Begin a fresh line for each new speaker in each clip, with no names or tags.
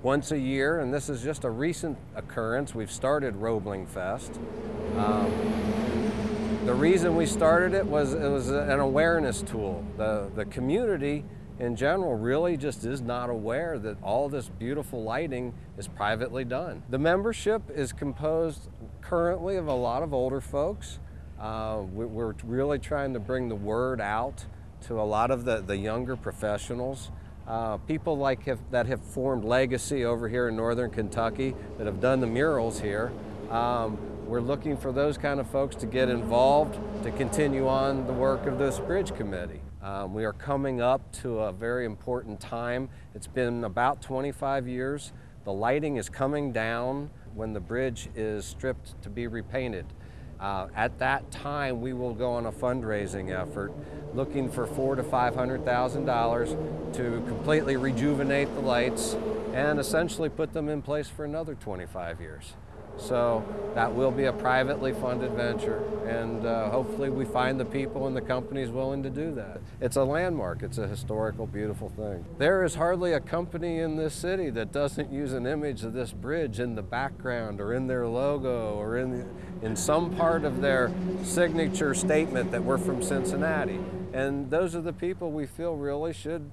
Once a year, and this is just a recent occurrence, we've started Roebling Fest. The reason we started it was an awareness tool. The community in general really just is not aware that all this beautiful lighting is privately done. The membership is composed currently of a lot of older folks. We're really trying to bring the word out to a lot of the younger professionals. People that have formed legacy over here in northern Kentucky that have done the murals here. We're looking for those kind of folks to get involved to continue on the work of this bridge committee. We are coming up to a very important time. It's been about 25 years. The lighting is coming down when the bridge is stripped to be repainted. At that time, we will go on a fundraising effort looking for $400,000 to $500,000 to completely rejuvenate the lights and essentially put them in place for another 25 years. So that will be a privately funded venture, and hopefully we find the people and the companies willing to do that. It's a landmark. It's a historical, beautiful thing. There is hardly a company in this city that doesn't use an image of this bridge in the background or in their logo or in some part of their signature statement that we're from Cincinnati. And those are the people we feel really should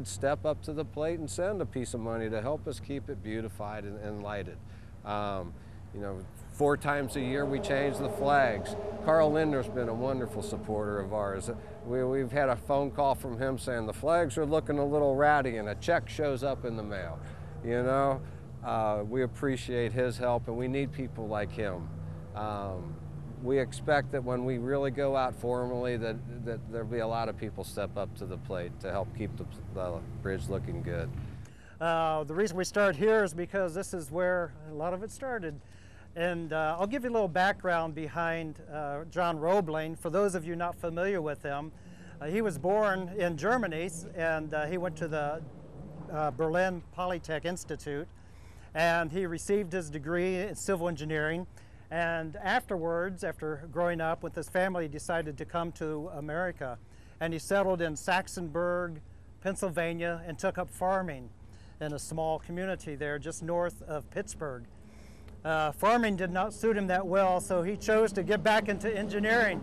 step up to the plate and send a piece of money to help us keep it beautified and lighted. You know, 4 times a year we change the flags. Carl Linder's been a wonderful supporter of ours. We've had a phone call from him saying the flags are looking a little ratty and a check shows up in the mail. You know, we appreciate his help and we need people like him. We expect that when we really go out formally that there'll be a lot of people step up to the plate to help keep the bridge looking good.
The reason we start here is because this is where a lot of it started. And I'll give you a little background behind John Roebling. For those of you not familiar with him, he was born in Germany and he went to the Berlin Polytech Institute and he received his degree in civil engineering. And afterwards, after growing up with his family, he decided to come to America. And he settled in Saxonburg, Pennsylvania, and took up farming in a small community there just north of Pittsburgh. Farming did not suit him that well, so he chose to get back into engineering.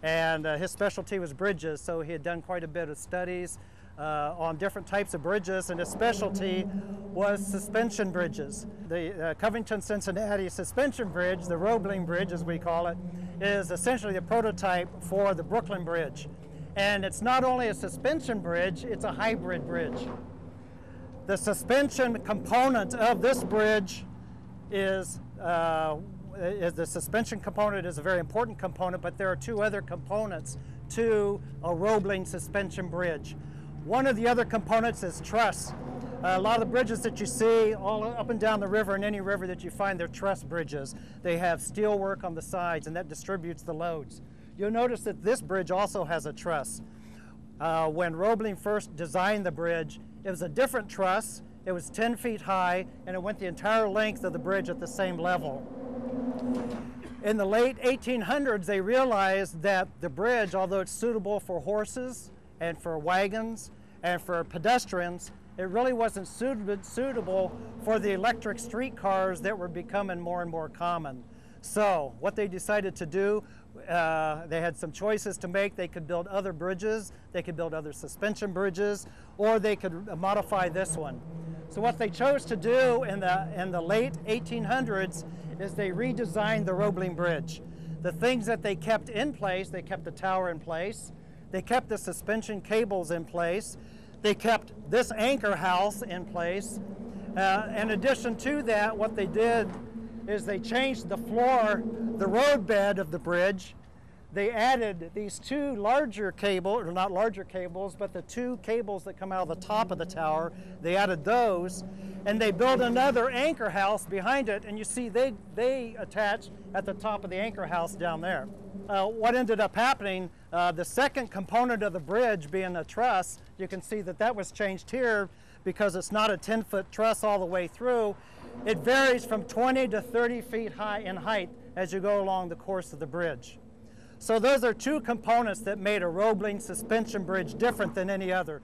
And his specialty was bridges, so he had done quite a bit of studies on different types of bridges, and his specialty was suspension bridges. The Covington-Cincinnati suspension bridge, the Roebling Bridge as we call it, is essentially the prototype for the Brooklyn Bridge. And it's not only a suspension bridge, it's a hybrid bridge. The suspension component of this bridge is the suspension component is a very important component, but there are 2 other components to a Roebling suspension bridge. One of the other components is truss. A lot of the bridges that you see all up and down the river, and any river that you find, they're truss bridges. They have steel work on the sides and that distributes the loads. You'll notice that this bridge also has a truss. When Roebling first designed the bridge, it was a different truss. It was 10 feet high, and it went the entire length of the bridge at the same level. In the late 1800s, they realized that the bridge, although it's suitable for horses and for wagons and for pedestrians, it really wasn't suitable for the electric streetcars that were becoming more and more common. So what they decided to do, they had some choices to make. They could build other bridges, they could build other suspension bridges, or they could modify this one. So what they chose to do in the late 1800s is they redesigned the Roebling Bridge. The things that they kept in place, they kept the tower in place, they kept the suspension cables in place, they kept this anchor house in place. In addition to that, what they did is they changed the floor, the road bed of the bridge. They added these 2 larger cables, or not larger cables, but the 2 cables that come out of the top of the tower. They added those, and they built another anchor house behind it, and you see they attach at the top of the anchor house down there. What ended up happening, the second component of the bridge being a truss, you can see that was changed here because it's not a 10-foot truss all the way through. It varies from 20 to 30 feet high in height as you go along the course of the bridge. So those are two components that made a Roebling suspension bridge different than any other.